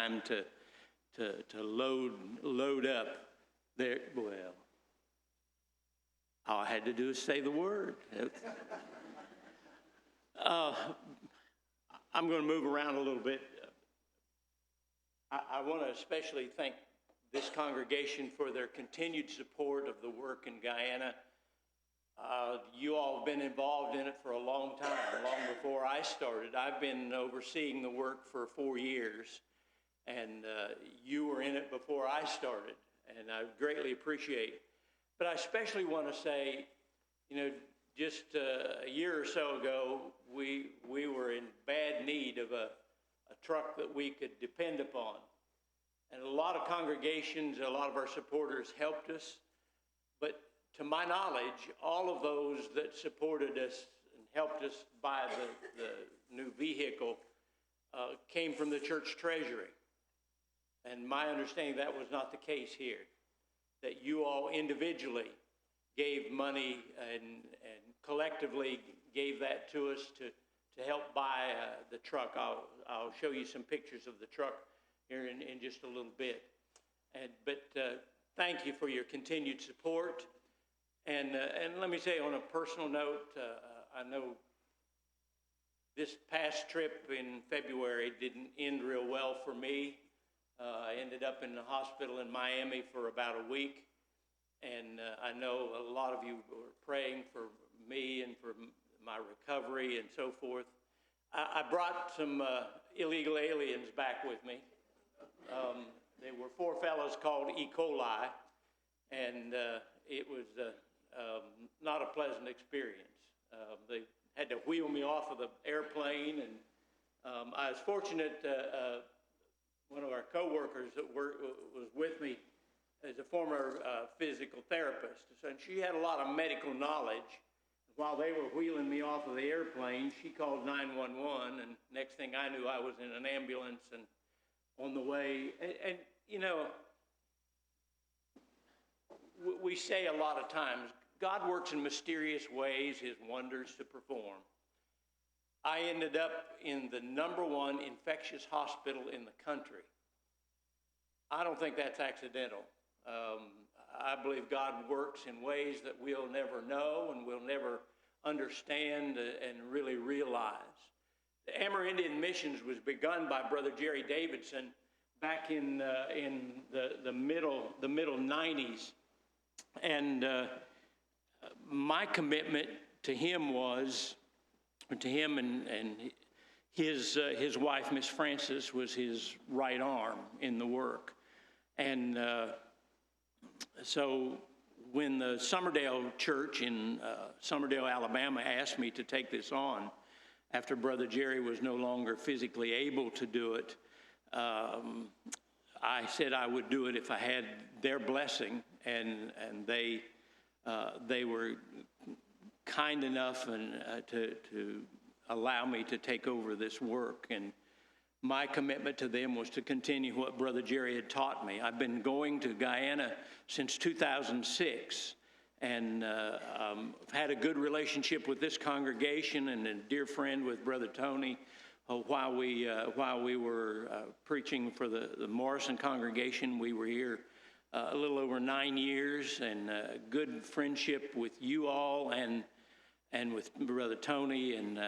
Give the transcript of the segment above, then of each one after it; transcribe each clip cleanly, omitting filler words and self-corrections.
time to load up there. Well, all I had to do is say the word. I'm going to move around a little bit. I want to especially thank this congregation for their continued support of the work in Guyana. You all have been involved in it for a long time, long before I started. I've been overseeing the work for 4 years, and you were in it before I started, and I greatly appreciate it. But I especially want to say, just a year or so ago, we were in bad need of a truck that we could depend upon. And a lot of congregations, a lot of our supporters helped us. But to my knowledge, all of those that supported us and helped us buy the new vehicle came from the church treasury. And my understanding, that was not the case here, that you all individually gave money and collectively gave that to us to help buy the truck. I'll show you some pictures of the truck here in just a little bit. But thank you for your continued support. And let me say on a personal note, I know this past trip in February didn't end real well for me. I ended up in the hospital in Miami for about a week. And I know a lot of you were praying for me and for my recovery and so forth. I brought some illegal aliens back with me. They were 4 fellows called E. coli, and it was not a pleasant experience. They had to wheel me off of the airplane, and I was fortunate. One of our coworkers that was with me is a former physical therapist, and she had a lot of medical knowledge. While they were wheeling me off of the airplane, she called 911, and next thing I knew, I was in an ambulance and on the way. And we say a lot of times, God works in mysterious ways, his wonders to perform. I ended up in the #1 infectious hospital in the country. I don't think that's accidental. I believe God works in ways that we'll never know and we'll never understand and really realize. The Amerindian missions was begun by Brother Jerry Davidson back in the middle 90s, and my commitment to him and his wife, Miss Frances, was his right arm in the work. And so when the Summerdale Church in Summerdale, Alabama, asked me to take this on, after Brother Jerry was no longer physically able to do it, I said I would do it if I had their blessing, and they were kind enough to allow me to take over this work. And my commitment to them was to continue what Brother Jerry had taught me. I've been going to Guyana since 2006, and I've had a good relationship with this congregation and a dear friend with Brother Tony. While we were preaching for the Morrison congregation, we were here a little over 9 years, and good friendship with you all and with Brother Tony, and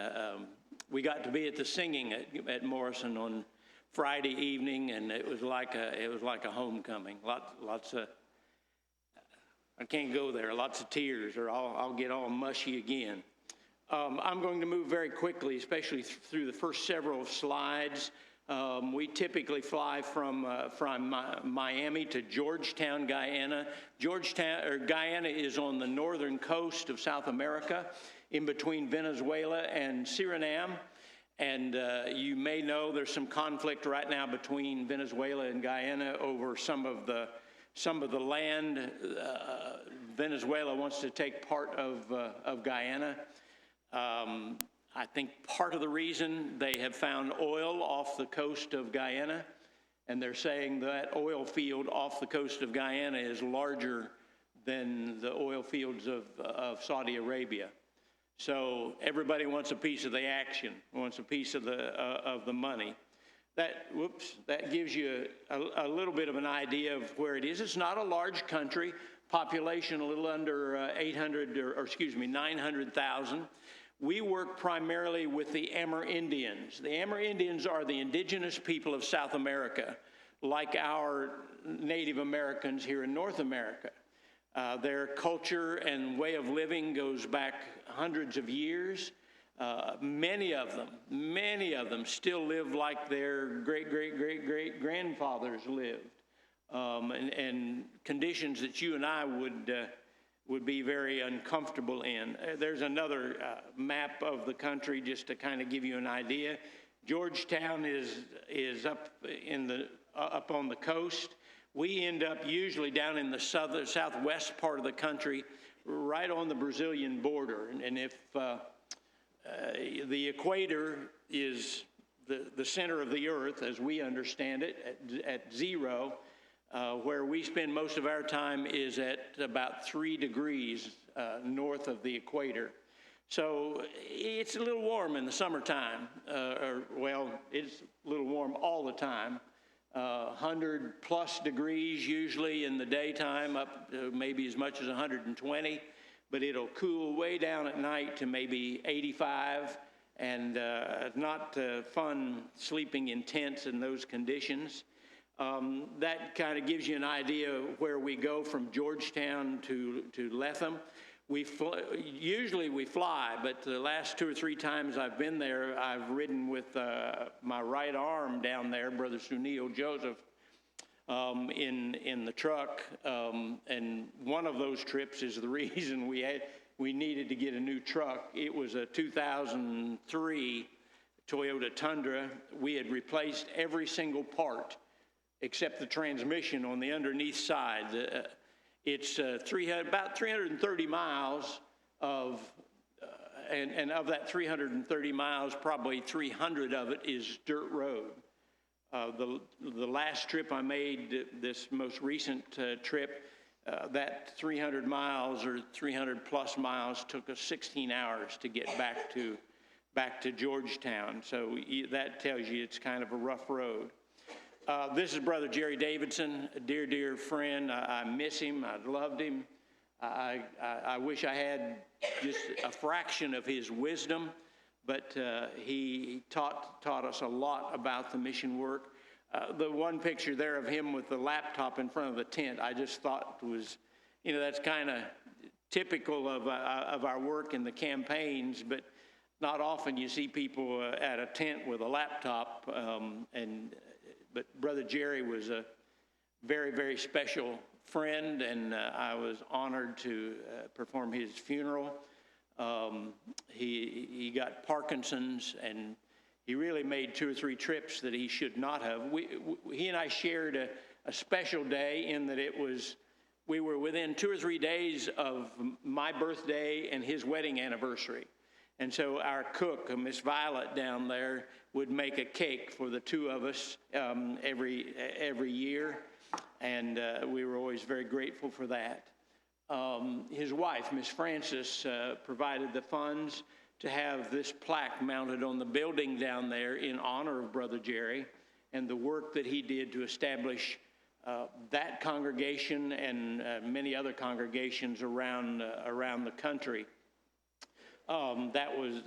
we got to be at the singing at Morrison on Friday evening, and it was like a homecoming. Lots of, I can't go there. Lots of tears, or I'll get all mushy again. I'm going to move very quickly, especially through the first several slides. We typically fly from Miami to Georgetown, Guyana. Guyana is on the northern coast of South America, in between Venezuela and Suriname. And you may know there's some conflict right now between Venezuela and Guyana over some of the land. Venezuela wants to take part of Guyana. I think part of the reason they have found oil off the coast of Guyana, and they're saying that oil field off the coast of Guyana is larger than the oil fields of Saudi Arabia. So everybody wants a piece of the action, wants a piece of the money. that gives you a little bit of an idea of where it is. It's not a large country, population a little under 900,000. We work primarily with the Amerindians. The Amerindians are the indigenous people of South America, like our Native Americans here in North America. Their culture and way of living goes back hundreds of years. Many of them still live like their great-great-great-great-grandfathers lived, and conditions that you and I would be very uncomfortable in. There's another map of the country just to kind of give you an idea. Georgetown is up on the coast. We end up usually down in the southwest part of the country, right on the Brazilian border. And if the equator is the center of the earth, as we understand it, at zero, where we spend most of our time is at about 3 degrees north of the equator. So it's a little warm in the summertime, it's a little warm all the time. 100 plus degrees usually in the daytime, up to maybe as much as 120, but it'll cool way down at night to maybe 85, and not fun sleeping in tents in those conditions. That kind of gives you an idea of where we go from Georgetown to Lethem. Usually we fly, but the last 2 or 3 times I've been there, I've ridden with my right arm down there, Brother Sunil Joseph, in the truck. And one of those trips is the reason we needed to get a new truck. It was a 2003 Toyota Tundra. We had replaced every single part except the transmission on the underneath side. It's about 330 miles of, and of that 330 miles, probably 300 of it is dirt road. The last trip I made, this most recent trip, that 300 miles or 300 plus miles took us 16 hours to get back to Georgetown. So that tells you it's kind of a rough road. This is Brother Jerry Davidson, a dear, dear friend. I miss him. I loved him. I wish I had just a fraction of his wisdom, but he taught us a lot about the mission work. The one picture there of him with the laptop in front of the tent, I just thought was, that's kind of typical of our work in the campaigns, but not often you see people at a tent with a laptop, but Brother Jerry was a very, very special friend, and I was honored to perform his funeral. He got Parkinson's, and he really made 2 or 3 trips that he should not have. He and I shared a special day in that we were within 2 or 3 days of my birthday and his wedding anniversary. And so our cook, Miss Violet down there, would make a cake for the 2 of us every year, and we were always very grateful for that. His wife, Miss Frances, provided the funds to have this plaque mounted on the building down there in honor of Brother Jerry and the work that he did to establish that congregation and many other congregations around the country. That was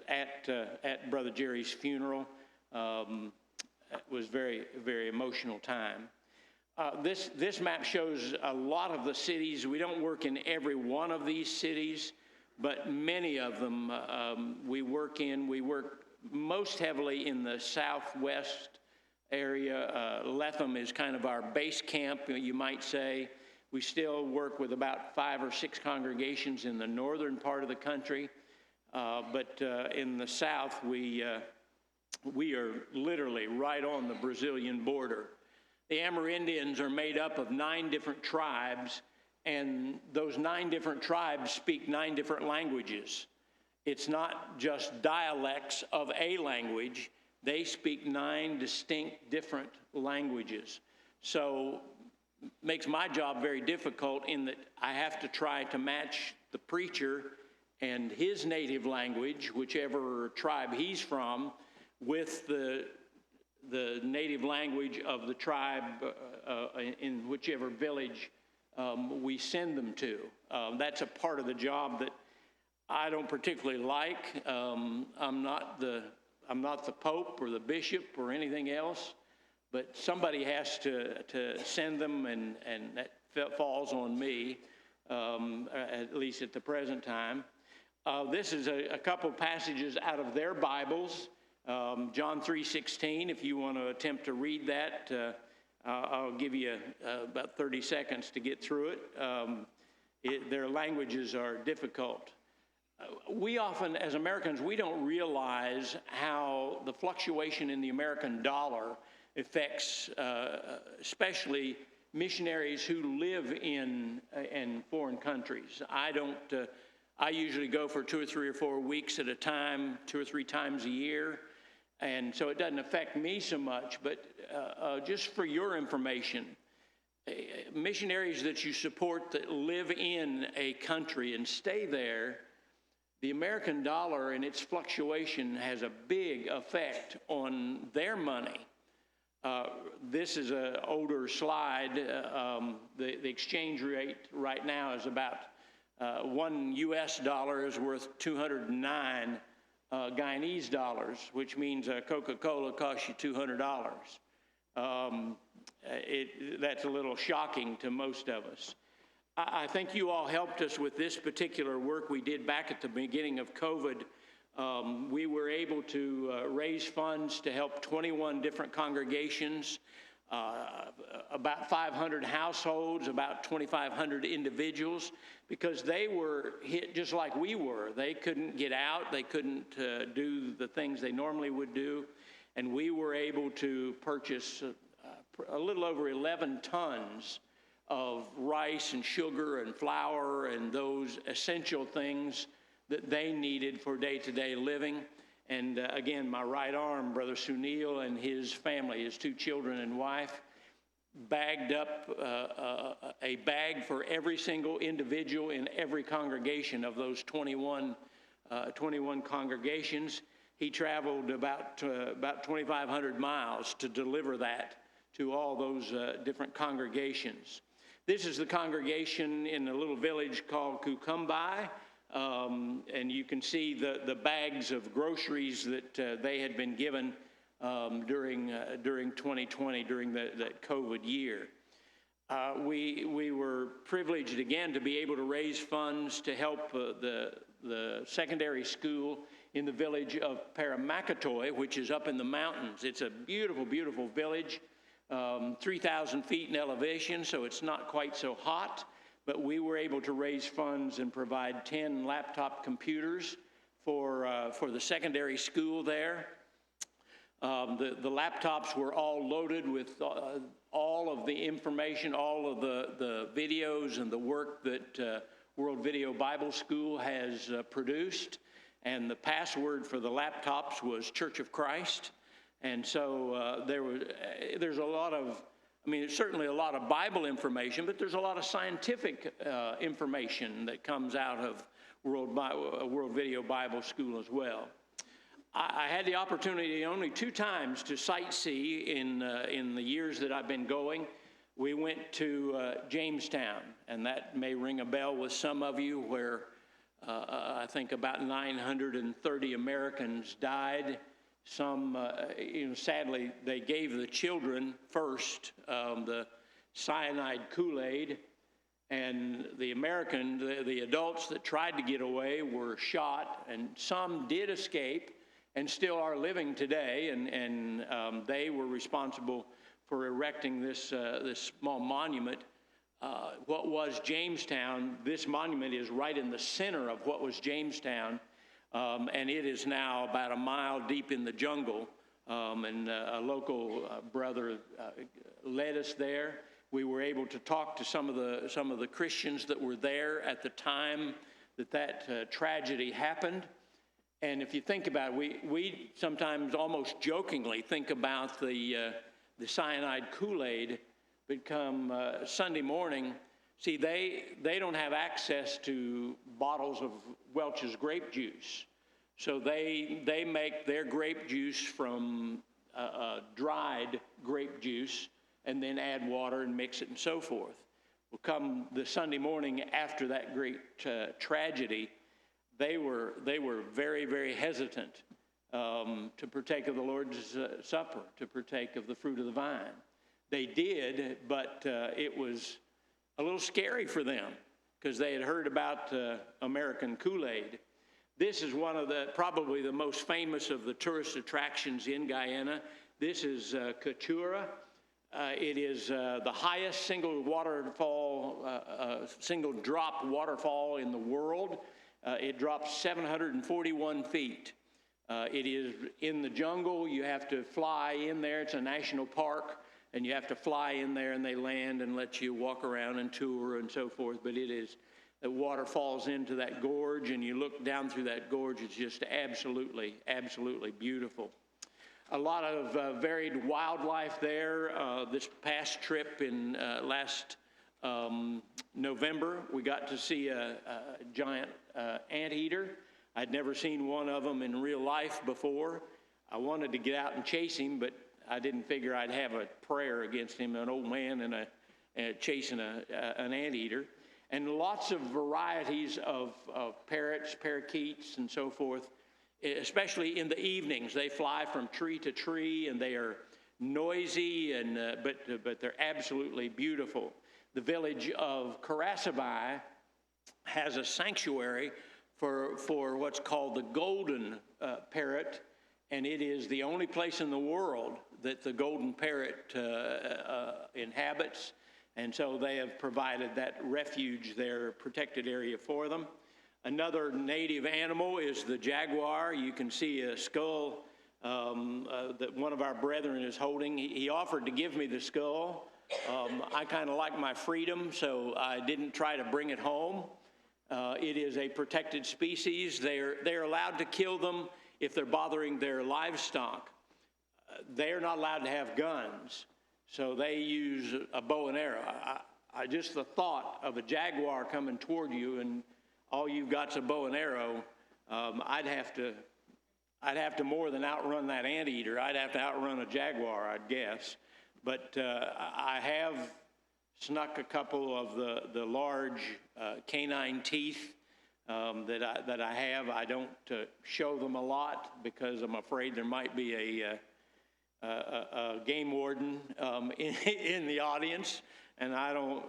at Brother Jerry's funeral. It was very, very emotional time. This map shows a lot of the cities. We don't work in every one of these cities, but many of them we work in. We work most heavily in the southwest area. Lethem is kind of our base camp, you might say. We still work with about 5 or 6 congregations in the northern part of the country, but in the south, we are literally right on the Brazilian border. The Amerindians are made up of 9 different tribes, and those 9 different tribes speak 9 different languages. It's not just dialects of a language. They speak 9 distinct different languages. So makes my job very difficult in that I have to try to match the preacher and his native language, whichever tribe he's from, with the native language of the tribe in whichever village we send them to. That's a part of the job that I don't particularly like. I'm not the Pope or the bishop or anything else, but somebody has to send them, and that falls on me, at least at the present time. This is a couple passages out of their Bibles. John 3:16, if you want to attempt to read that, I'll give you about 30 seconds to get through it. Their languages are difficult. We often, as Americans, we don't realize how the fluctuation in the American dollar affects especially missionaries who live in foreign countries. I usually go for 2 or 3 or 4 weeks at a time, 2 or 3 times a year, and so it doesn't affect me so much. But just for your information, missionaries that you support that live in a country and stay there, the American dollar and its fluctuation has a big effect on their money. This is an older slide. The exchange rate right now is about $1 US is worth 209 Guyanese dollars, which means Coca-Cola costs you $200. That's a little shocking to most of us. I think you all helped us with this particular work we did back at the beginning of COVID. We were able to raise funds to help 21 different congregations, about 500 households, about 2,500 individuals, because they were hit just like we were. They couldn't get out. They couldn't do the things they normally would do. And we were able to purchase a little over 11 tons of rice and sugar and flour and those essential things that they needed for day-to-day living. And again, my right arm, Brother Sunil and his family, his 2 children and wife, bagged up a bag for every single individual in every congregation of those 21 congregations. He traveled about 2,500 miles to deliver that to all those different congregations. This is the congregation in a little village called Kukumbai, and you can see the bags of groceries that they had been given during 2020, during that COVID year. We were privileged again to be able to raise funds to help the secondary school in the village of Paramakatoy, which is up in the mountains. It's a beautiful, beautiful village. 3,000 feet in elevation, so it's not quite so hot, but we were able to raise funds and provide 10 laptop computers for the secondary school there. The laptops were all loaded with all of the information, all of the videos and the work that World Video Bible School has produced, and the password for the laptops was Church of Christ. And so there's a lot of, there's certainly a lot of Bible information, but there's a lot of scientific information that comes out of World Video Bible School as well. I had the opportunity only 2 times to sightsee in the years that I've been going. We went to Jamestown, and that may ring a bell with some of you, where I think about 930 Americans died. Some, sadly, they gave the children first the cyanide Kool-Aid, and the adults that tried to get away were shot, and some did escape and still are living today, and they were responsible for erecting this small monument. What was Jamestown, this monument is right in the center of what was Jamestown. And it is now about a mile deep in the jungle, and a local brother led us there. We were able to talk to some of the Christians that were there at the time that tragedy happened. And if you think about it, we sometimes almost jokingly think about the cyanide Kool-Aid, but come Sunday morning, see, they don't have access to bottles of Welch's grape juice. So they make their grape juice from dried grape juice and then add water and mix it and so forth. Well, come the Sunday morning after that great tragedy, they were very, very hesitant to partake of the Lord's Supper, to partake of the fruit of the vine. They did, but it was a little scary for them because they had heard about American Kool-Aid. This is one of probably the most famous of the tourist attractions in Guyana. This is Katura. It is the highest single waterfall, single drop waterfall in the world. It drops 741 feet. It is in the jungle. You have to fly in there. It's a national park, and you have to fly in there, and they land and let you walk around and tour and so forth. But it is, the water falls into that gorge, and you look down through that gorge. It's just absolutely, absolutely beautiful. A lot of varied wildlife there. This past trip in last November, we got to see a giant anteater. I'd never seen one of them in real life before. I wanted to get out and chase him, but I didn't figure I'd have a prayer against him, an old man and chasing an anteater. And lots of varieties of parrots, parakeets, and so forth, especially in the evenings. They fly from tree to tree, and they are noisy, but they're absolutely beautiful. The village of Karasabai has a sanctuary for what's called the golden parrot, and it is the only place in the world that the golden parrot inhabits. And so they have provided that refuge there, protected area for them. Another native animal is the jaguar. You can see a skull that one of our brethren is holding. He offered to give me the skull. I kind of like my freedom, so I didn't try to bring it home. It is a protected species. They're allowed to kill them if they're bothering their livestock. They're not allowed to have guns. So they use a bow and arrow. I just the thought of a jaguar coming toward you and all you've got's a bow and arrow. I'd have to more than outrun that anteater. I'd have to outrun a jaguar, I'd guess. But I have snuck a couple of the large canine teeth that I have. I don't show them a lot because I'm afraid there might be a game warden in the audience, and I don't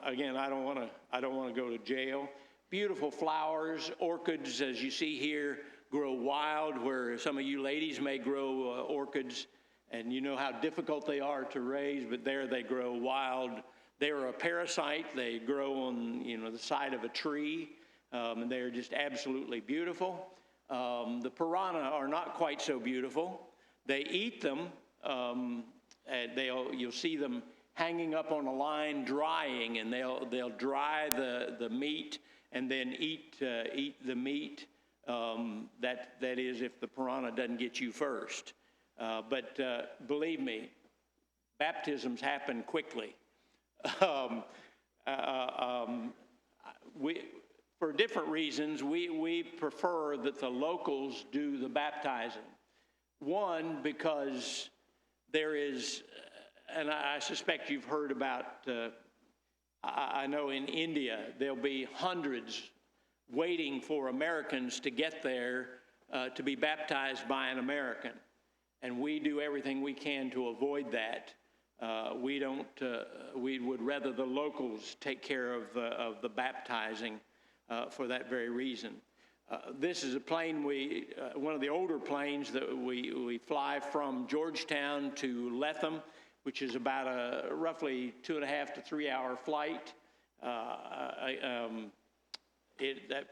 want to go to jail. Beautiful flowers, orchids, as you see here, grow wild, where some of you ladies may grow orchids, and you know how difficult they are to raise, but there they grow wild. They're a parasite. They grow on the side of a tree, and they're just absolutely beautiful. The piranha are not quite so beautiful. They eat them. You'll see them hanging up on a line, drying, and they'll dry the meat and then eat the meat. That is, if the piranha doesn't get you first. But believe me, baptisms happen quickly. For different reasons, we prefer that the locals do the baptizing. One, because there is, and I suspect you've heard about, I know in India, there'll be hundreds waiting for Americans to get there to be baptized by an American. And we do everything we can to avoid that. We would rather the locals take care of the baptizing for that very reason. This is a plane one of the older planes that we fly from Georgetown to Lethem, which is about a roughly 2.5 to 3 hour flight.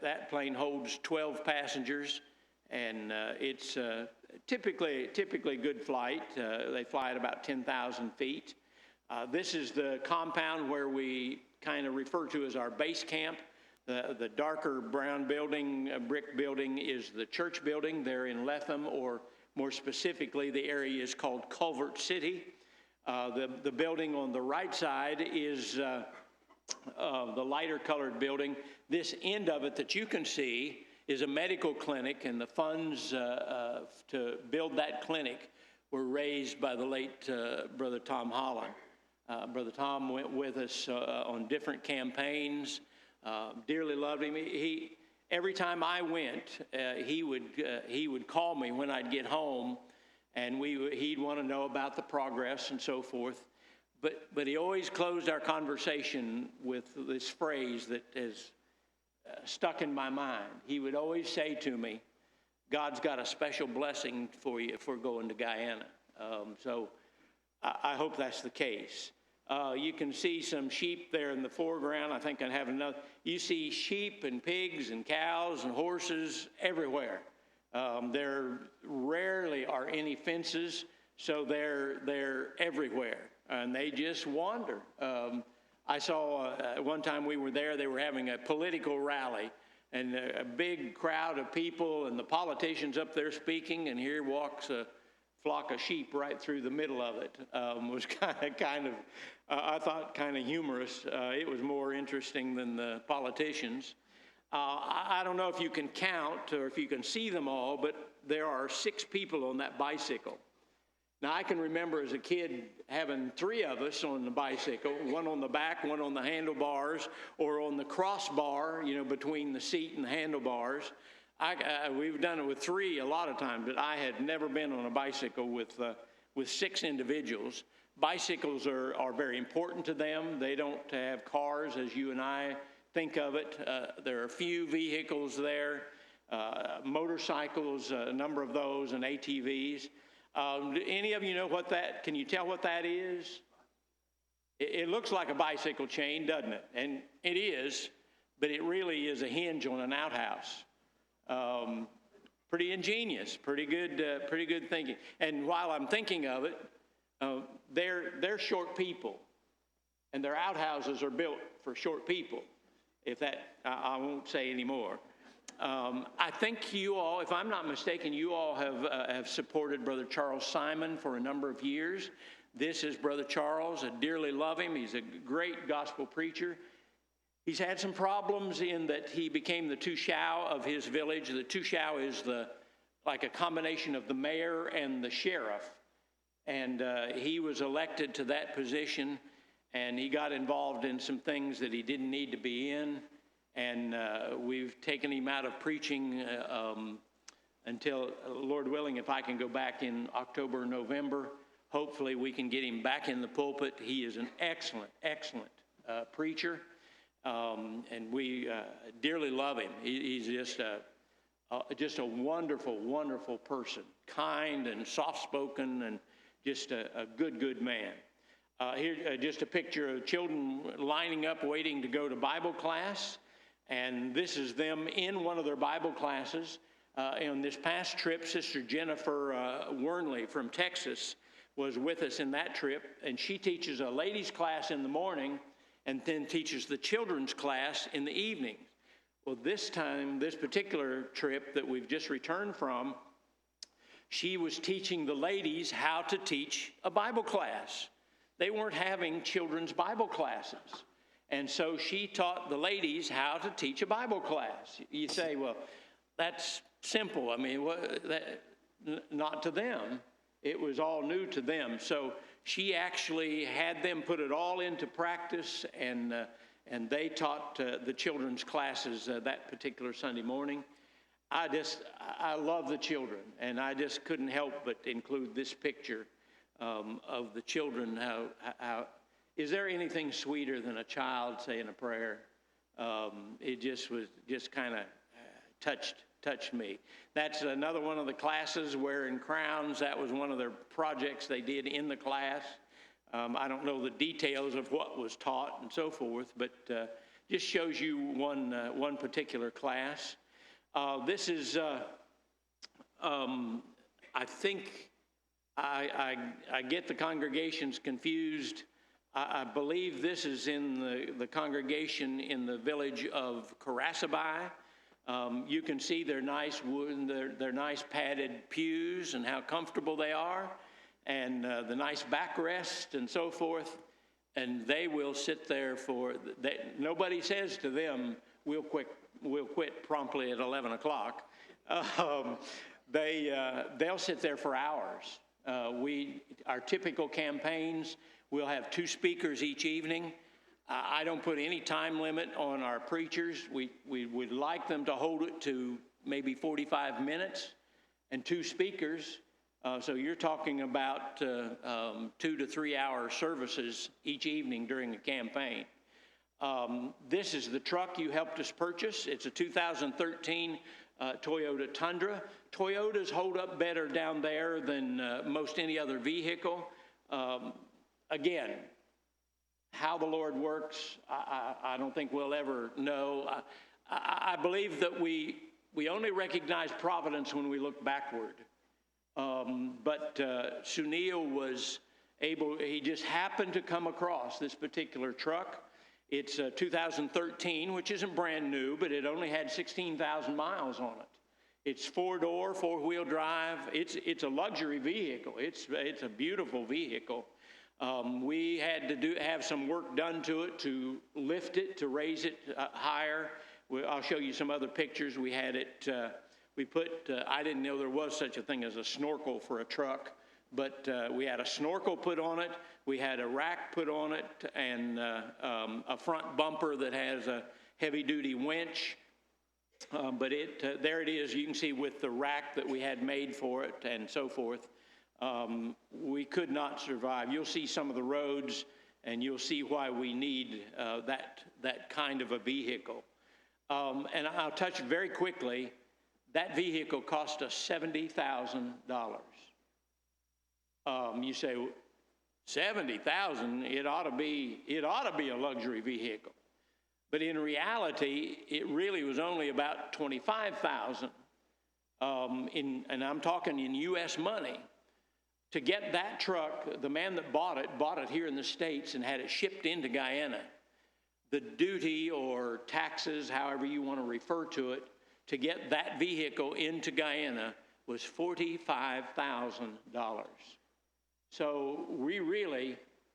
That plane holds 12 passengers, and it's typically a good flight. They fly at about 10,000 feet. This is the compound where we kind of refer to as our base camp. The darker brown building, brick building, is the church building there in Lethem, or more specifically, the area is called Culvert City. The building on the right side is the lighter colored building. This end of it that you can see is a medical clinic, and the funds to build that clinic were raised by the late Brother Tom Holland. Brother Tom went with us on different campaigns, dearly loved him. Every time I went, he would call me when I'd get home, and he'd want to know about the progress and so forth. But he always closed our conversation with this phrase that has stuck in my mind. He would always say to me, "God's got a special blessing for you for going to Guyana." So I hope that's the case. You can see some sheep there in the foreground. I think I have another. You see sheep and pigs and cows and horses everywhere. There rarely are any fences, so they're everywhere, and they just wander. I saw one time we were there, they were having a political rally, and a big crowd of people, and the politicians up there speaking, and here walks a flock of sheep right through the middle of it. Was kind of I thought kind of humorous. It was more interesting than the politicians. I don't know if you can count or if you can see them all, but there are 6 people on that bicycle. Now, I can remember as a kid having 3 of us on the bicycle, one on the back, one on the handlebars, or on the crossbar, between the seat and the handlebars. We've done it with 3 a lot of times, but I had never been on a bicycle with 6 individuals. Bicycles are very important to them. They don't have cars as you and I think of it. There are a few vehicles there, motorcycles, a number of those, and ATVs. Any of you know can you tell what that is? It looks like a bicycle chain, doesn't it? And it is, but it really is a hinge on an outhouse. Pretty ingenious, pretty good thinking. And while I'm thinking of it, they're short people, and their outhouses are built for short people. I won't say anymore. I think you all, if I'm not mistaken, you all have supported Brother Charles Simon for a number of years. This is Brother Charles. I dearly love him. He's a great gospel preacher. He's had some problems in that he became the tushao of his village. The tushao is like a combination of the mayor and the sheriff. And he was elected to that position, and he got involved in some things that he didn't need to be in. And we've taken him out of preaching until, Lord willing, if I can go back in October or November, hopefully we can get him back in the pulpit. He is an excellent preacher, and we dearly love him. He's just a wonderful, wonderful person, kind and soft-spoken, and just a good man. Here, just a picture of children lining up, waiting to go to Bible class. And this is them in one of their Bible classes. On this past trip, Sister Jennifer Wernley from Texas was with us in that trip, and she teaches a ladies' class in the morning and then teaches the children's class in the evening. Well, this particular trip that we've just returned from, she was teaching the ladies how to teach a Bible class. They weren't having children's Bible classes. And so she taught the ladies how to teach a Bible class. You say, well, that's simple. I mean, not to them. It was all new to them. So she actually had them put it all into practice, and they taught the children's classes that particular Sunday morning. I love the children, and I just couldn't help but include this picture of the children. How is there anything sweeter than a child saying a prayer? It just kind of touched me. That's another one of the classes wearing crowns. That was one of their projects they did in the class. I don't know the details of what was taught and so forth, but just shows you one particular class. This is, I think, I get the congregations confused. I believe this is in the congregation in the village of Karasabai. You can see their nice wood, their nice padded pews and how comfortable they are, and the nice backrest and so forth. And they will sit there nobody says to them, we'll quit we'll quit promptly at 11 o'clock. They'll sit there for hours. Our typical campaigns, we'll have 2 speakers each evening. I don't put any time limit on our preachers. We would like them to hold it to maybe 45 minutes and 2 speakers. So you're talking about 2 to 3 hour services each evening during a campaign. This is the truck you helped us purchase. It's a 2013 Toyota Tundra. Toyotas hold up better down there than most any other vehicle. Again, how the Lord works, I don't think we'll ever know. I believe that we only recognize providence when we look backward. But Sunil was able, he just happened to come across this particular truck. It's 2013, which isn't brand new, but it only had 16,000 miles on it. It's 4-door, 4-wheel drive. It's a luxury vehicle. It's a beautiful vehicle. We had to have some work done to it to lift it, to raise it higher. I'll show you some other pictures. We had it, I didn't know there was such a thing as a snorkel for a truck, but we had a snorkel put on it. We had a rack put on it and a front bumper that has a heavy-duty winch. But there it is. You can see with the rack that we had made for it and so forth. We could not survive. You'll see some of the roads, and you'll see why we need that kind of a vehicle. And I'll touch very quickly. That vehicle cost us $70,000. You say, $70,000? It ought to be a luxury vehicle. But in reality, it really was only about $25,000. And I'm talking in U.S. money. To get that truck, the man that bought it here in the States and had it shipped into Guyana. The duty or taxes, however you want to refer to it, to get that vehicle into Guyana was $45,000. So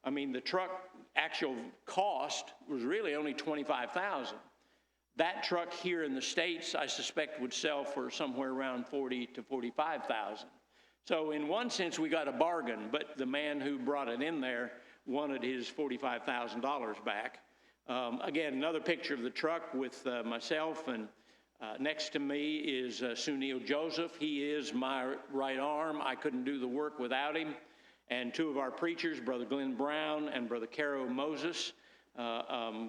the truck actual cost was really only $25,000. That truck here in the States, I suspect, would sell for somewhere around $40,000 to $45,000. So in one sense, we got a bargain, but the man who brought it in there wanted his $45,000 back. Again, another picture of the truck with myself, and next to me is Sunil Joseph. He is my right arm. I couldn't do the work without him. And 2 of our preachers, Brother Glenn Brown and Brother Caro Moses,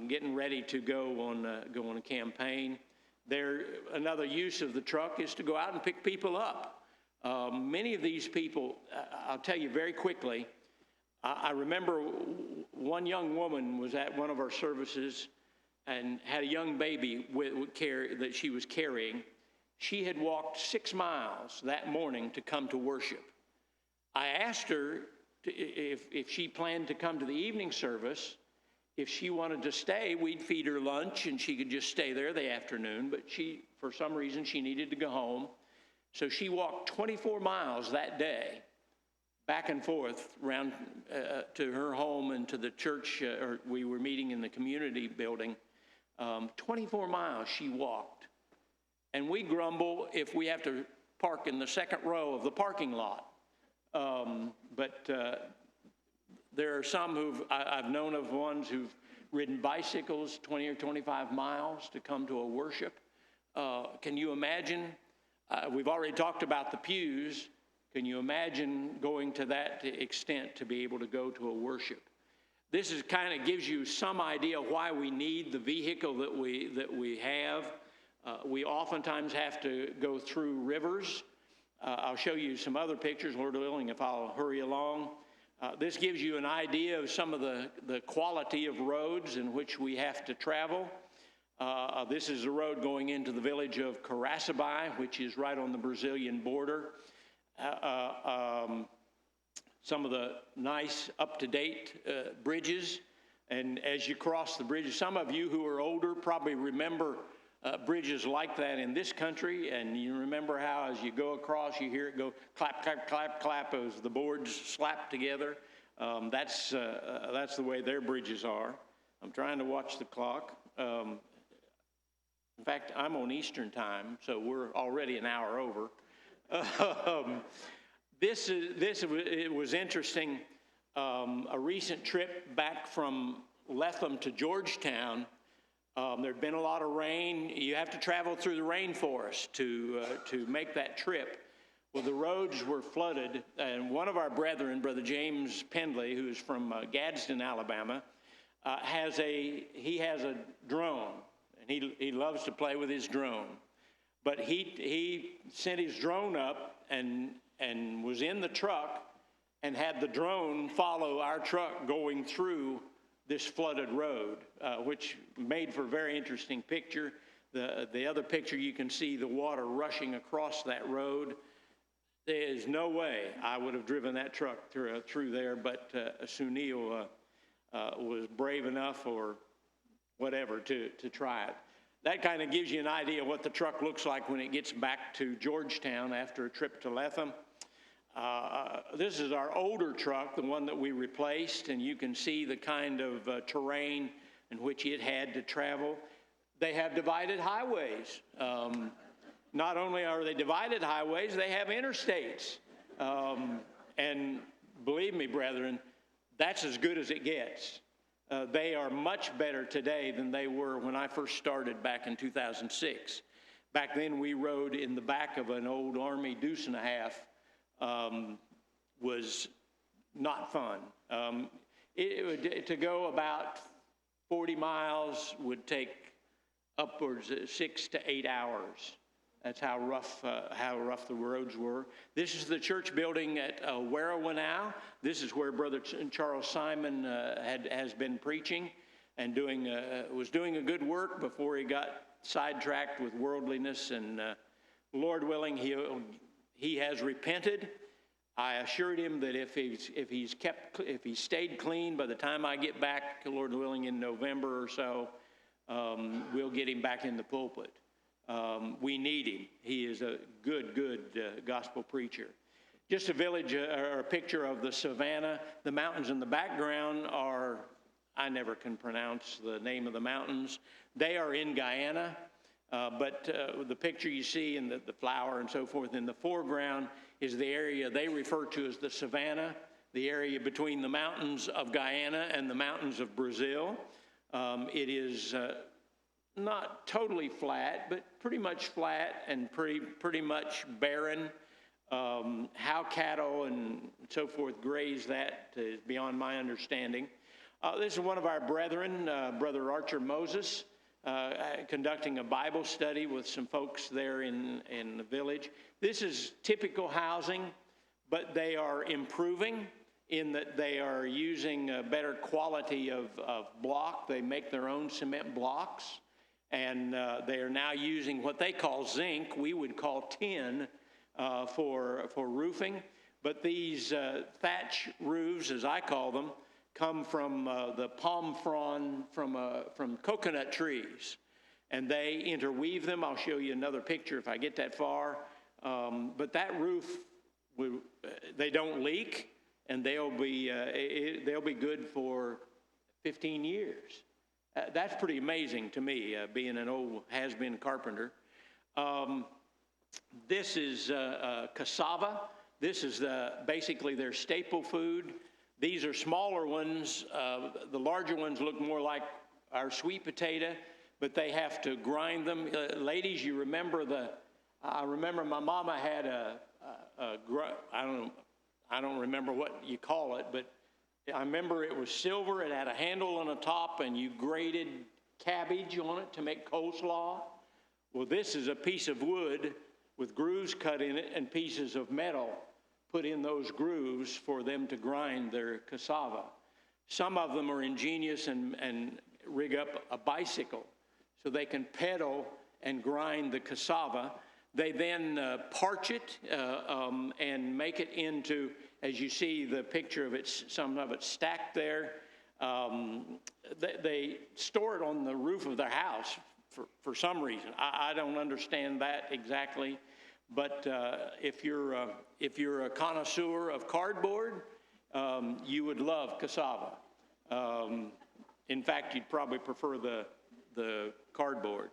getting ready to go on a campaign. Another use of the truck is to go out and pick people up. Many of these people, I'll tell you very quickly, I remember one young woman was at one of our services and had a young baby that she was carrying. She had walked 6 miles that morning to come to worship. I asked her if she planned to come to the evening service. If she wanted to stay, we'd feed her lunch and she could just stay there the afternoon. But for some reason, she needed to go home. So she walked 24 miles that day, back and forth around to her home and to the church. We were meeting in the community building. 24 miles she walked. And we grumble if we have to park in the second row of the parking lot. But there are some I've known of ones who've ridden bicycles 20 or 25 miles to come to a worship. Can you imagine? We've already talked about the pews. Can you imagine going to that extent to be able to go to a worship? This is kind of gives you some idea why we need the vehicle that we have. We oftentimes have to go through rivers. I'll show you some other pictures, Lord willing, if I'll hurry along. This gives you an idea of some of the quality of roads in which we have to travel. This is a road going into the village of Caraçabai, which is right on the Brazilian border. Some of the nice, up-to-date bridges. And as you cross the bridges, some of you who are older probably remember bridges like that in this country, and you remember how as you go across, you hear it go clap, clap, clap, clap as the boards slap together. That's the way their bridges are. I'm trying to watch the clock. In fact, I'm on Eastern time, so we're already an hour over. Um, it was interesting. A recent trip back from Lethem to Georgetown. There'd been a lot of rain. You have to travel through the rainforest to make that trip. Well, the roads were flooded, and one of our brethren, Brother James Pendley, who's from Gadsden, Alabama, has a drone, and he loves to play with his drone. But he sent his drone up and was in the truck and had the drone follow our truck going through this flooded road, which made for a very interesting picture. The other picture, you can see the water rushing across that road. There is no way I would have driven that truck through there, but Sunil was brave enough or whatever to try it. That kind of gives you an idea of what the truck looks like when it gets back to Georgetown after a trip to Lethem. This is our older truck, the one that we replaced, and you can see the kind of terrain in which it had to travel. They have divided highways. Not only are they divided highways, they have interstates. And believe me, brethren, that's as good as it gets. They are much better today than they were when I first started back in 2006. Back then, we rode in the back of an old Army deuce and a half. Was not fun. To go about 40 miles would take upwards of 6 to 8 hours. That's how rough the roads were. This is the church building at Warrawanaw. This is where Brother Charles Simon has been preaching and was doing a good work before he got sidetracked with worldliness. And Lord willing, he has repented. I assured him that if he stayed clean by the time I get back, Lord willing, in November or so, we'll get him back in the pulpit. We need him. He is a good gospel preacher. Just a village or a picture of the savannah. The mountains in the background are, I never can pronounce the name of the mountains. They are in Guyana. But the picture you see and the flower and so forth in the foreground is the area they refer to as the savannah, the area between the mountains of Guyana and the mountains of Brazil. It is not totally flat, but pretty much flat and pretty much barren. How cattle and so forth graze that is beyond my understanding. This is one of our brethren, Brother Archer Moses, conducting a Bible study with some folks there in the village. This is typical housing, but they are improving in that they are using a better quality of block. They make their own cement blocks, and they are now using what they call zinc. We would call tin for roofing, but these thatch roofs, as I call them, come from the palm frond from coconut trees, and they interweave them. I'll show you another picture if I get that far. But that roof, they don't leak, and they'll be good for 15 years. That's pretty amazing to me, being an old has-been carpenter. This is cassava. This is basically their staple food. These are smaller ones. The larger ones look more like our sweet potato, but they have to grind them. Ladies, you remember I remember my mama had I don't remember what you call it, but I remember it was silver. It had a handle on the top, and you grated cabbage on it to make coleslaw. Well, this is a piece of wood with grooves cut in it and pieces of metal put in those grooves for them to grind their cassava. Some of them are ingenious and rig up a bicycle so they can pedal and grind the cassava. They then parch it and make it into, as you see the picture of it, some of it stacked there. They store it on the roof of their house for some reason. I don't understand that exactly. But if you're a connoisseur of cardboard, you would love cassava. In fact, you'd probably prefer the cardboard.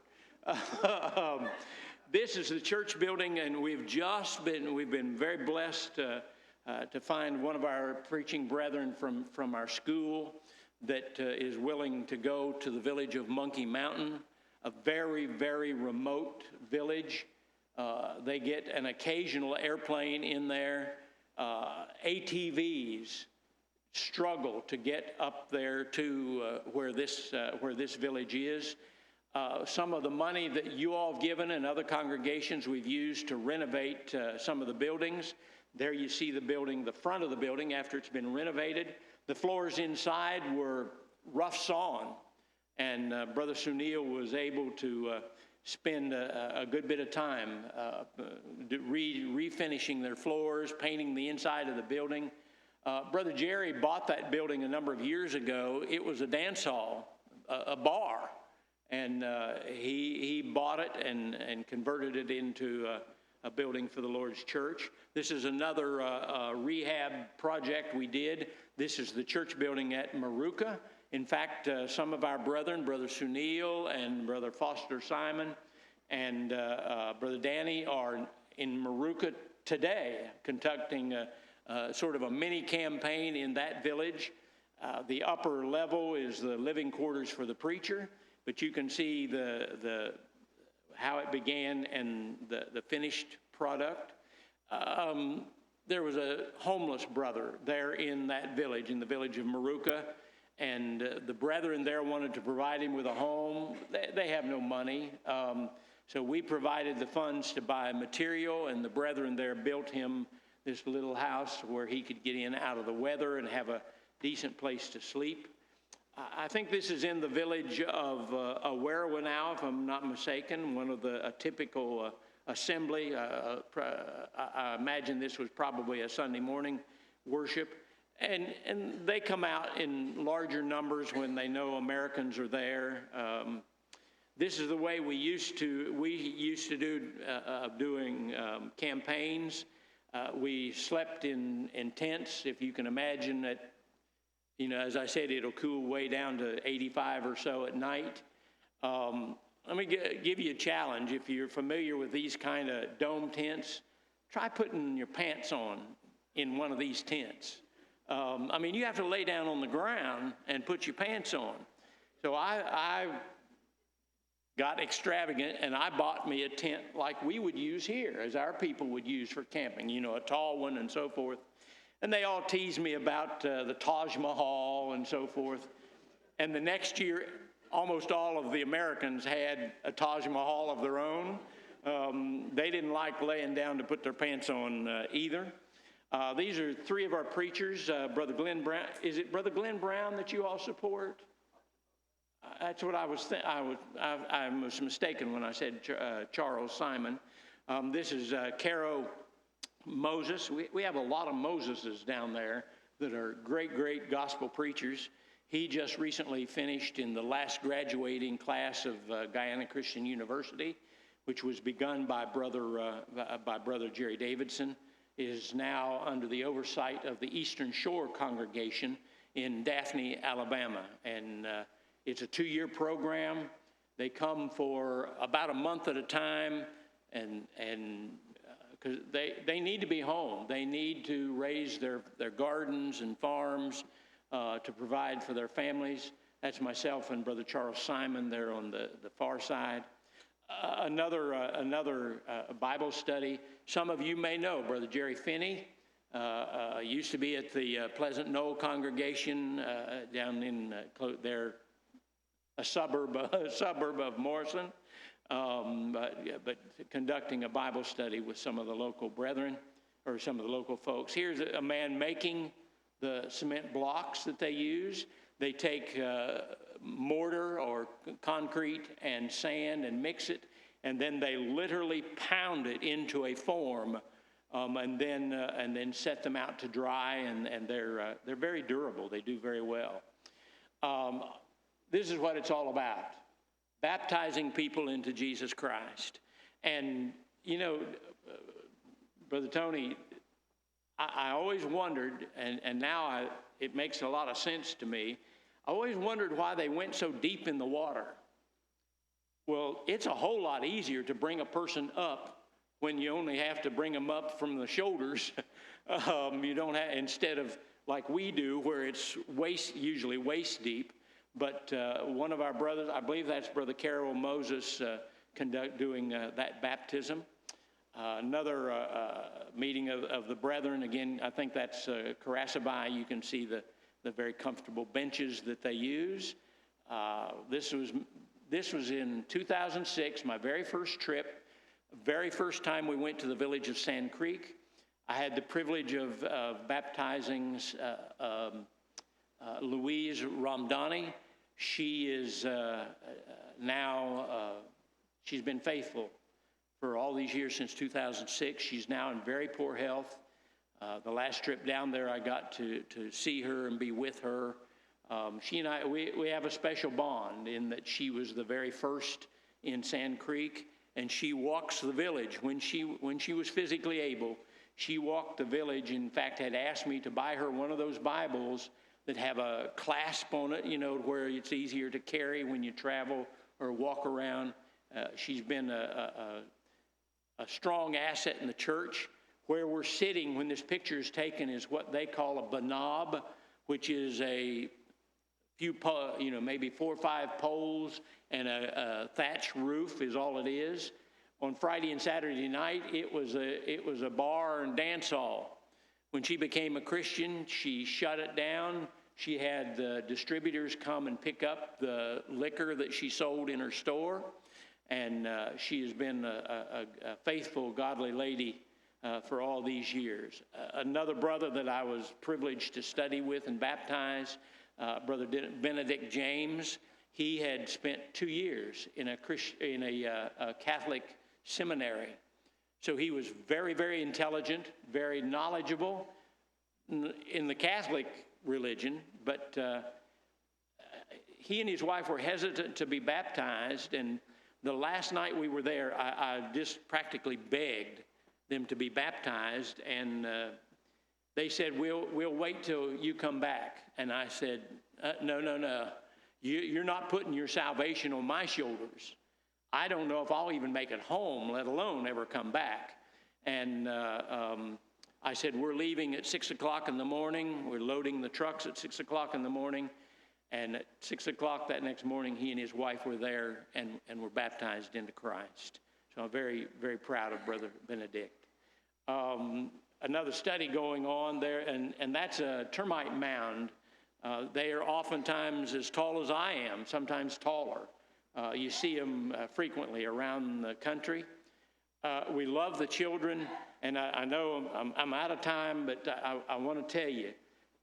This is the church building, and we've been very blessed to find one of our preaching brethren from our school that is willing to go to the village of Monkey Mountain, a very, very remote village. They get an occasional airplane in there. ATVs struggle to get up there to where this village is. Some of the money that you all have given and other congregations we've used to renovate some of the buildings. There you see the building, the front of the building after it's been renovated. The floors inside were rough sawn, and Brother Sunil was able to spend a good bit of time refinishing their floors, painting the inside of the building. Brother Jerry bought that building a number of years ago. It was a dance hall, a bar. And he bought it and converted it into a building for the Lord's church. This is another rehab project we did. This is the church building at Maruka. In fact, some of our brethren, Brother Sunil and Brother Foster Simon and Brother Danny, are in Maruka today conducting sort of a mini campaign in that village. The upper level is the living quarters for the preacher. But you can see how it began and the finished product. There was a homeless brother there in that village, in the village of Maruka, and the brethren there wanted to provide him with a home. They have no money, so we provided the funds to buy material, and the brethren there built him this little house where he could get in out of the weather and have a decent place to sleep. I think this is in the village of Awerawa now, if I'm not mistaken, one of a typical assembly. I imagine this was probably a Sunday morning worship. And they come out in larger numbers when they know Americans are there. This is the way we used to do doing campaigns. We slept in tents, if you can imagine that. You know, as I said, it'll cool way down to 85 or so at night. Let me give you a challenge. If you're familiar with these kind of dome tents, try putting your pants on in one of these tents. I mean, you have to lay down on the ground and put your pants on. So I got extravagant, and I bought me a tent like we would use here, as our people would use for camping, you know, a tall one and so forth. And they all teased me about the Taj Mahal and so forth. And the next year, almost all of the Americans had a Taj Mahal of their own. They didn't like laying down to put their pants on either. These are three of our preachers. Brother Glenn Brown. Is it Brother Glenn Brown that you all support? That's what I was I was mistaken when I said Charles Simon. This is Caro Moses. We have a lot of Moseses down there that are great gospel preachers. He just recently finished in the last graduating class of Guyana Christian University, which was begun by Brother Jerry Davidson. It is now under the oversight of the Eastern Shore congregation in Daphne, Alabama. And it's a 2-year program. They come for about a month at a time, and because they need to be home. They need to raise their gardens and farms to provide for their families. That's myself and Brother Charles Simon there on the far side. Another Bible study. Some of you may know Brother Jerry Finney. Used to be at the Pleasant Knoll congregation down in there, a suburb of Morrison. But conducting a Bible study with some of the local brethren or some of the local folks. Here's a man making the cement blocks that they use. They take mortar or concrete and sand and mix it, and then they literally pound it into a form, and then set them out to dry, and they're very durable. They do very well. This is what it's all about. Baptizing people into Jesus Christ. And, you know, Brother Tony, I always wondered, and now it makes a lot of sense to me, I always wondered why they went so deep in the water. Well, it's a whole lot easier to bring a person up when you only have to bring them up from the shoulders. You don't have, instead of like we do, where it's usually waist deep. But one of our brothers, I believe that's Brother Carol Moses, doing that baptism. Another meeting of the brethren, again, I think that's Karassabai. You can see the very comfortable benches that they use. This was in 2006, my very first trip, very first time we went to the village of Sand Creek. I had the privilege of baptizing Louise Ramdani. She is now, she's been faithful for all these years since 2006. She's now in very poor health. The last trip down there, I got to see her and be with her. She and I, we have a special bond in that she was the very first in Sand Creek, and she walks the village. When she was physically able, she walked the village. In fact, had asked me to buy her one of those Bibles that have a clasp on it, you know, where it's easier to carry when you travel or walk around. She's been a strong asset in the church. Where we're sitting when this picture is taken is what they call a banab, which is a few, maybe 4 or 5 poles and a thatch roof is all it is. On Friday and Saturday night, it was a bar and dance hall. When she became a Christian, she shut it down. She had the distributors come and pick up the liquor that she sold in her store. And she has been a faithful, godly lady for all these years. Another brother that I was privileged to study with and baptize, Brother Benedict James, he had spent 2 years in a Catholic seminary. So he was very, very intelligent, very knowledgeable in the Catholic religion, but he and his wife were hesitant to be baptized, and the last night we were there, I just practically begged them to be baptized, and they said, we'll wait till you come back. And I said, no. You're not putting your salvation on my shoulders. I don't know if I'll even make it home, let alone ever come back. And I said, we're leaving at 6 o'clock in the morning. We're loading the trucks at 6 o'clock in the morning. And at 6 o'clock that next morning, he and his wife were there and were baptized into Christ. So I'm very, very proud of Brother Benedict. Another study going on there, and that's a termite mound. They are oftentimes as tall as I am, sometimes taller. You see them frequently around the country. We love the children, and I know I'm out of time, but I want to tell you,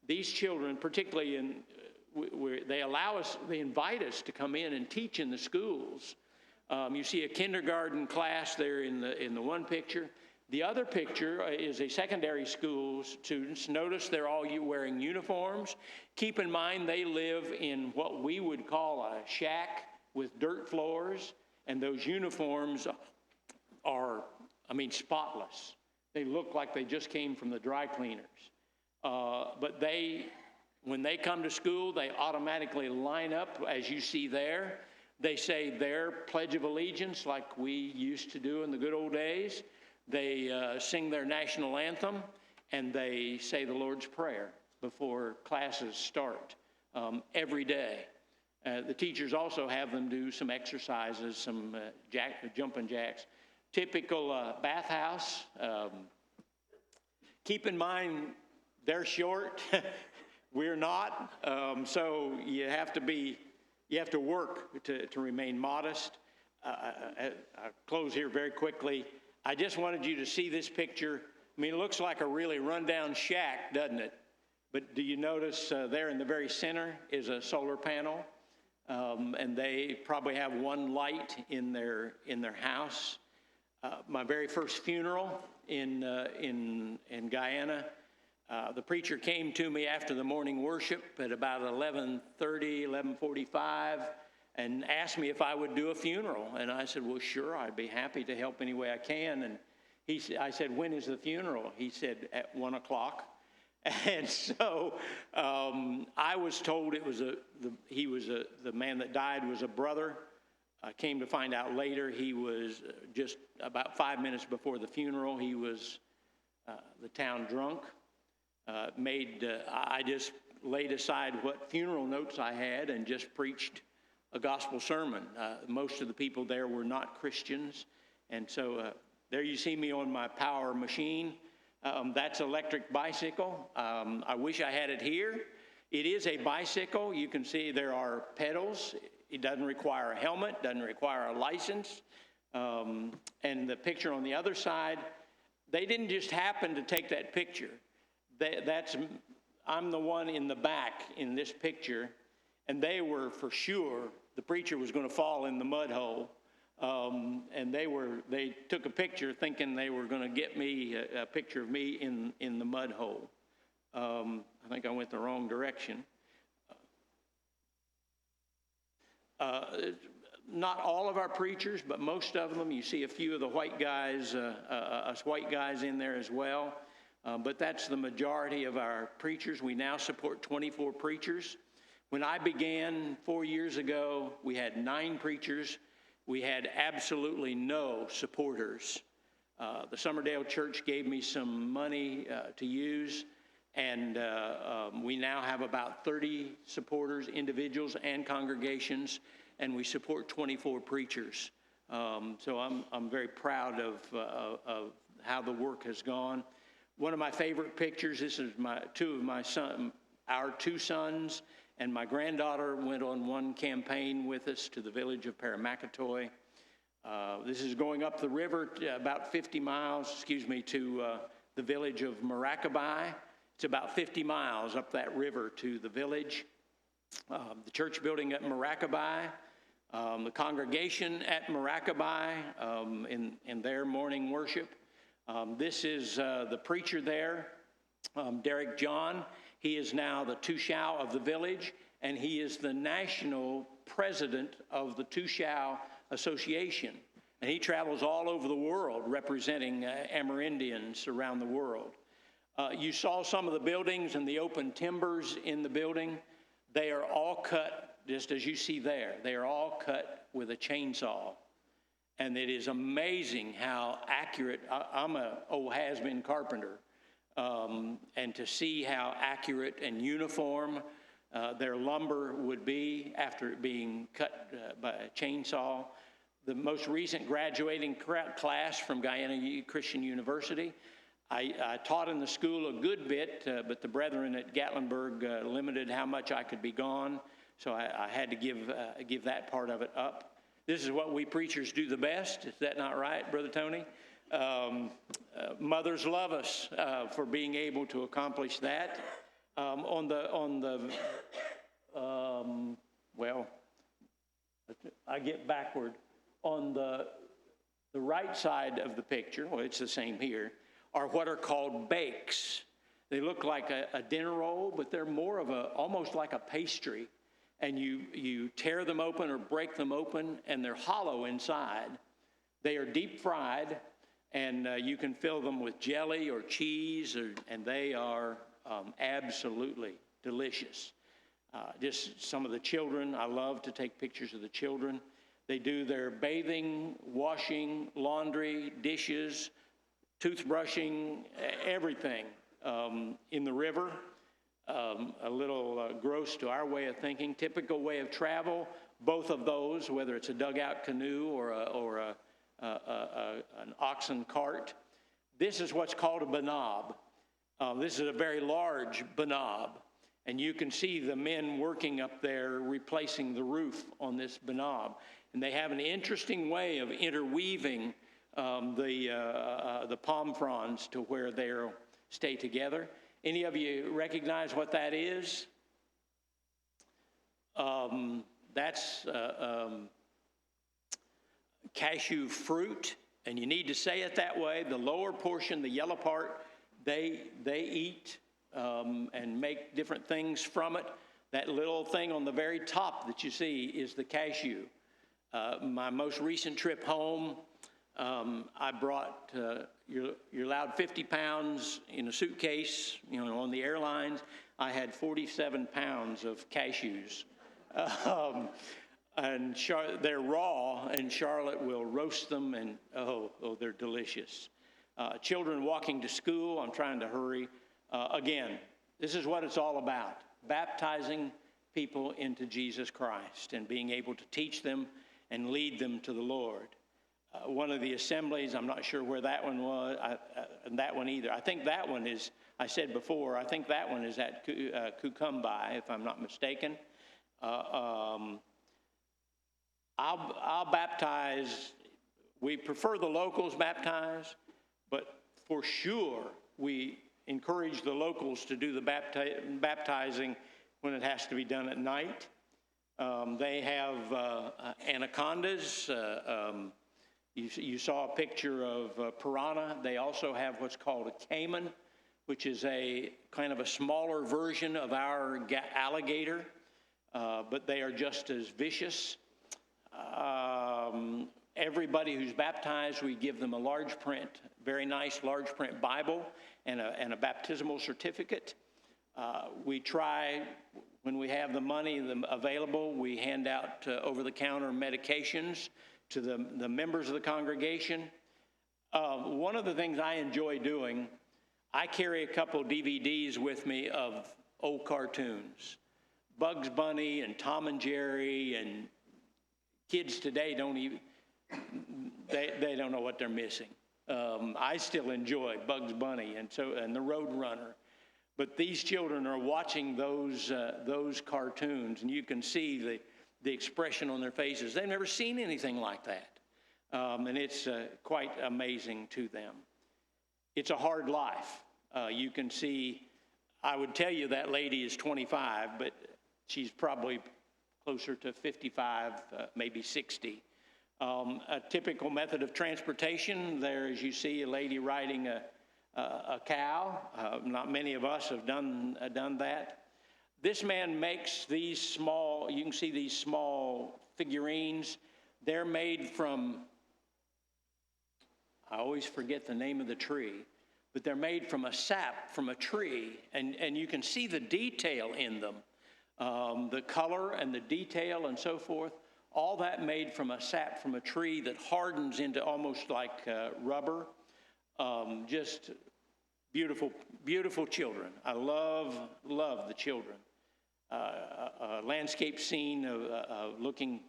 these children, particularly they invite us to come in and teach in the schools. You see a kindergarten class there in the one picture. The other picture is a secondary school students. Notice they're all wearing uniforms. Keep in mind they live in what we would call a shack with dirt floors, and those uniforms are, spotless. They look like they just came from the dry cleaners. But when they come to school, they automatically line up, as you see there. They say their Pledge of Allegiance like we used to do in the good old days. They sing their national anthem, and they say the Lord's Prayer before classes start every day. The teachers also have them do some exercises, some jumping jacks. Typical bathhouse. Keep in mind, they're short. We're not. So you have to work to remain modest. I'll close here very quickly. I just wanted you to see this picture. It looks like a really rundown shack, doesn't it? But do you notice there in the very center is a solar panel? And they probably have one light in their house. My very first funeral in Guyana, the preacher came to me after the morning worship at about 11:30, 11:45, and asked me if I would do a funeral. And I said, well, sure, I'd be happy to help any way I can. And I said, when is the funeral? He said, at 1 o'clock. And so I was told it was the man that died was a brother I came to find out later he was just about 5 minutes before the funeral, he was the town drunk. I just laid aside what funeral notes I had and just preached a gospel sermon. Most of the people there were not Christians. And so there you see me on my power machine. That's electric bicycle. I wish I had it here. It is a bicycle. You can see there are pedals. It doesn't require a helmet, doesn't require a license. And the picture on the other side, they didn't just happen to take that picture. I'm the one in the back in this picture, and they were for sure the preacher was going to fall in the mud hole. And they took a picture thinking they were going to get me a picture of me in the mud hole. I think I went the wrong direction. Not all of our preachers, but most of them. You see a few of the white guys, us white guys in there as well. But that's the majority of our preachers. We now support 24 preachers. When I began 4 years ago, we had 9 preachers. We had absolutely no supporters. The Summerdale Church gave me some money to use, and we now have about 30 supporters, individuals and congregations, and we support 24 preachers. So I'm very proud of how the work has gone. One of my favorite pictures, this is our 2 sons, and my granddaughter went on one campaign with us to the village of Paramacatoy. This is going up the river about 50 miles, to the village of Maracaibo. It's about 50 miles up that river to the village. The church building at Maracaibo, the congregation at Maracaibo in their morning worship. This is the preacher there, Derek John. He is now the Tushao of the village, and he is the national president of the Tushao Association. And he travels all over the world representing Amerindians around the world. You saw some of the buildings and the open timbers in the building. They are all cut, just as you see there. They are all cut with a chainsaw. And it is amazing how accurate, I'm an old has-been carpenter, and to see how accurate and uniform their lumber would be after it being cut by a chainsaw. The most recent graduating class from Guyana Christian University, I taught in the school a good bit, but the brethren at Gatlinburg limited how much I could be gone, so I had to give that part of it up. This is what we preachers do the best. Is that not right, Brother Tony? Mothers love us for being able to accomplish that. I get backward. On the right side of the picture, well, it's the same here, are what are called bakes. They look like a dinner roll, but they're more of almost like a pastry. And you tear them open or break them open, and they're hollow inside. They are deep fried, and you can fill them with jelly or cheese, and they are absolutely delicious. Just some of the children, I love to take pictures of the children. They do their bathing, washing, laundry, dishes, toothbrushing, everything in the river. A little gross to our way of thinking. Typical way of travel, both of those, whether it's a dugout canoe or an oxen cart. This is what's called a banob. This is a very large banob, and you can see the men working up there replacing the roof on this banob. And they have an interesting way of interweaving the palm fronds to where they'll stay together. Any of you recognize what that is? That's cashew fruit, and you need to say it that way. The lower portion, the yellow part, they eat and make different things from it. That little thing on the very top that you see is the cashew. My most recent trip home, I brought, you're allowed 50 pounds in a suitcase, on the airlines. I had 47 pounds of cashews. And they're raw, and Charlotte will roast them, and they're delicious. Children walking to school, I'm trying to hurry. Again, this is what it's all about, baptizing people into Jesus Christ and being able to teach them and lead them to the Lord. One of the assemblies, I'm not sure where that one was, that one either. I think that one is, I said before, I think that one is at Kukumbai, if I'm not mistaken. I'll baptize. We prefer the locals baptize, but for sure we encourage the locals to do the baptizing when it has to be done at night. They have anacondas. You saw a picture of piranha. They also have what's called a caiman, which is a kind of a smaller version of our alligator, but they are just as vicious. Everybody who's baptized, we give them a large print, very nice large print Bible and a baptismal certificate. We try, when we have the money available, we hand out over-the-counter medications to the members of the congregation. One of the things I enjoy doing, I carry a couple DVDs with me of old cartoons. Bugs Bunny and Tom and Jerry, and kids today don't even, they don't know what they're missing. I still enjoy Bugs Bunny and the Road Runner. But these children are watching those cartoons, and you can see the expression on their faces. They've never seen anything like that. And it's quite amazing to them. It's a hard life. You can see, I would tell you that lady is 25, but she's probably closer to 55, maybe 60. A typical method of transportation, there as you see a lady riding a cow. Not many of us have done that. This man makes these small, you can see these small figurines. They're made from, I always forget the name of the tree, but they're made from a sap from a tree, and you can see the detail in them, the color and the detail and so forth. All that made from a sap from a tree that hardens into almost like rubber. Just beautiful, beautiful children. I love the children. A landscape scene of looking,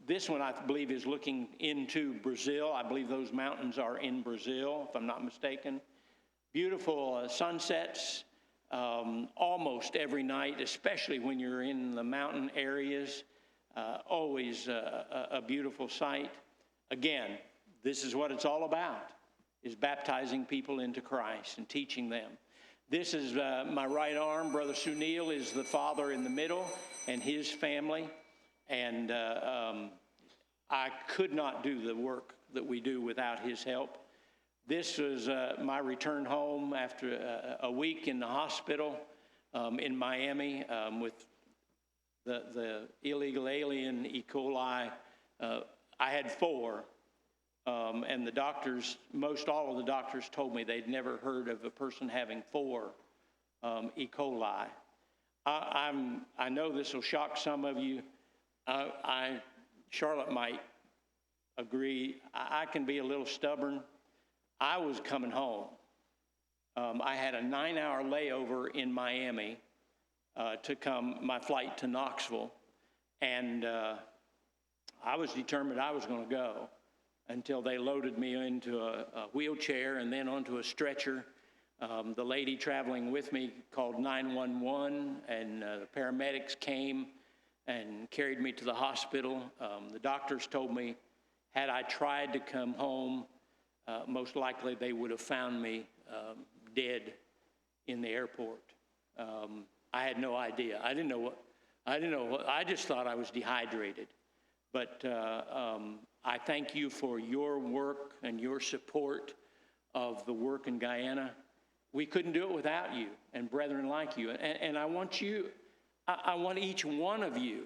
this one I believe is looking into Brazil. I believe those mountains are in Brazil, if I'm not mistaken. Beautiful sunsets almost every night, especially when you're in the mountain areas. Always a beautiful sight. Again, this is what it's all about, is baptizing people into Christ and teaching them. This is my right arm. Brother Sunil is the father in the middle and his family. And I could not do the work that we do without his help. This was my return home after a week in the hospital in Miami with the illegal alien E. coli. I had 4. And the doctors, most all of the doctors told me they'd never heard of a person having 4 E. coli. I know this will shock some of you. Charlotte might agree. I can be a little stubborn. I was coming home. I had a 9-hour layover in Miami to come, my flight to Knoxville. And I was determined I was going to go until they loaded me into a wheelchair and then onto a stretcher. The lady traveling with me called 911, and the paramedics came and carried me to the hospital. The doctors told me, had I tried to come home, most likely they would have found me dead in the airport. I had no idea. I didn't know what, I just thought I was dehydrated. But I thank you for your work and your support of the work in Guyana. We couldn't do it without you and brethren like you. And I want each one of you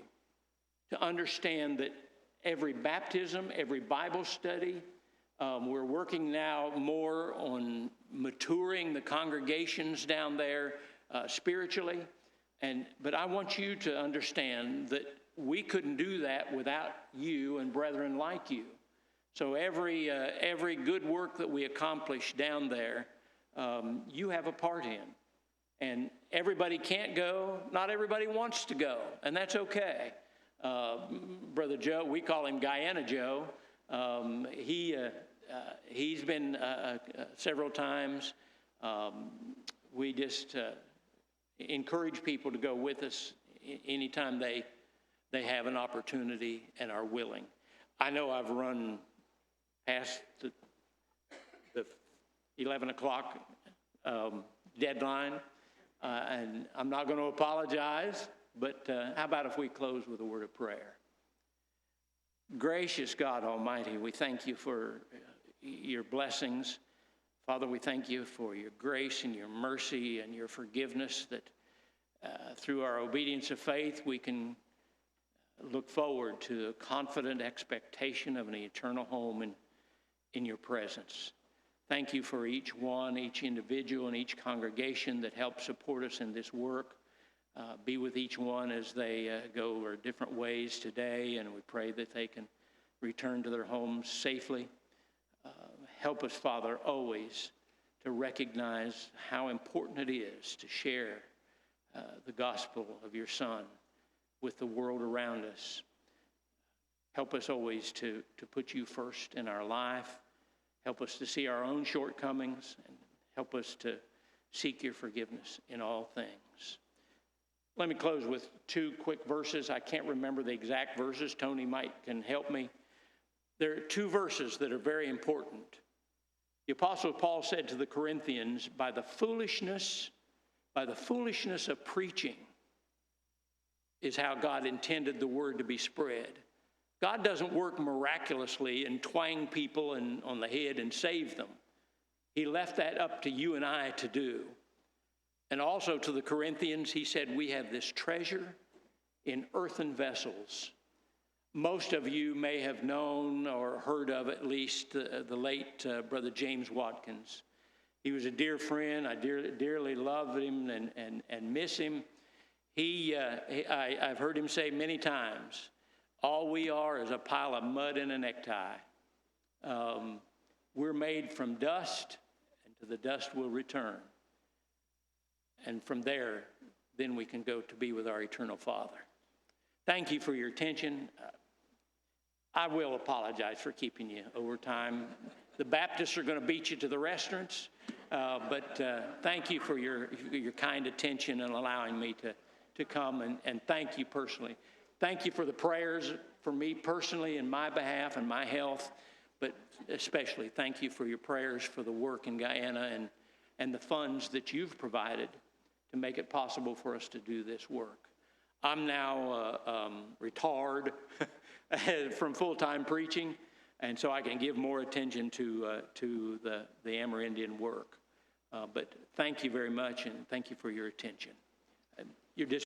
to understand that every baptism, every Bible study, we're working now more on maturing the congregations down there spiritually. But I want you to understand that we couldn't do that without you and brethren like you. So every good work that we accomplish down there, you have a part in. And everybody can't go. Not everybody wants to go, and that's okay. Brother Joe, we call him Guyana Joe. He's been several times. We just encourage people to go with us anytime they have an opportunity and are willing. I know I've run past the 11 o'clock deadline, and I'm not going to apologize, but how about if we close with a word of prayer? Gracious God Almighty, we thank you for your blessings. Father, we thank you for your grace and your mercy and your forgiveness, that through our obedience of faith, we can look forward to a confident expectation of an eternal home in your presence. Thank you for each one, each individual, and each congregation that helps support us in this work. Be with each one as they go their different ways today, and we pray that they can return to their homes safely. Help us, Father, always to recognize how important it is to share the gospel of your Son with the world around us. Help us always to put you first in our life. Help us to see our own shortcomings, and help us to seek your forgiveness in all things. Let me close with two quick verses. I can't remember the exact verses. Tony can help me. There are two verses that are very important. The Apostle Paul said to the Corinthians, by the foolishness of preaching is how God intended the word to be spread. God doesn't work miraculously and twang people on the head and save them. He left that up to you and I to do. And also to the Corinthians, he said, we have this treasure in earthen vessels. Most of you may have known or heard of at least the late Brother James Watkins. He was a dear friend. I dearly loved him and miss him. I've heard him say many times, all we are is a pile of mud and a necktie. We're made from dust, and to the dust we'll return. And from there, then we can go to be with our eternal Father. Thank you for your attention. I will apologize for keeping you over time. The Baptists are going to beat you to the restaurants, but thank you for your kind attention and allowing me to come, and thank you personally. Thank you for the prayers for me personally in my behalf and my health, but especially thank you for your prayers for the work in Guyana and the funds that you've provided to make it possible for us to do this work. I'm now retired from full-time preaching, and so I can give more attention to the Amerindian work. But thank you very much, and thank you for your attention. You're dismissed.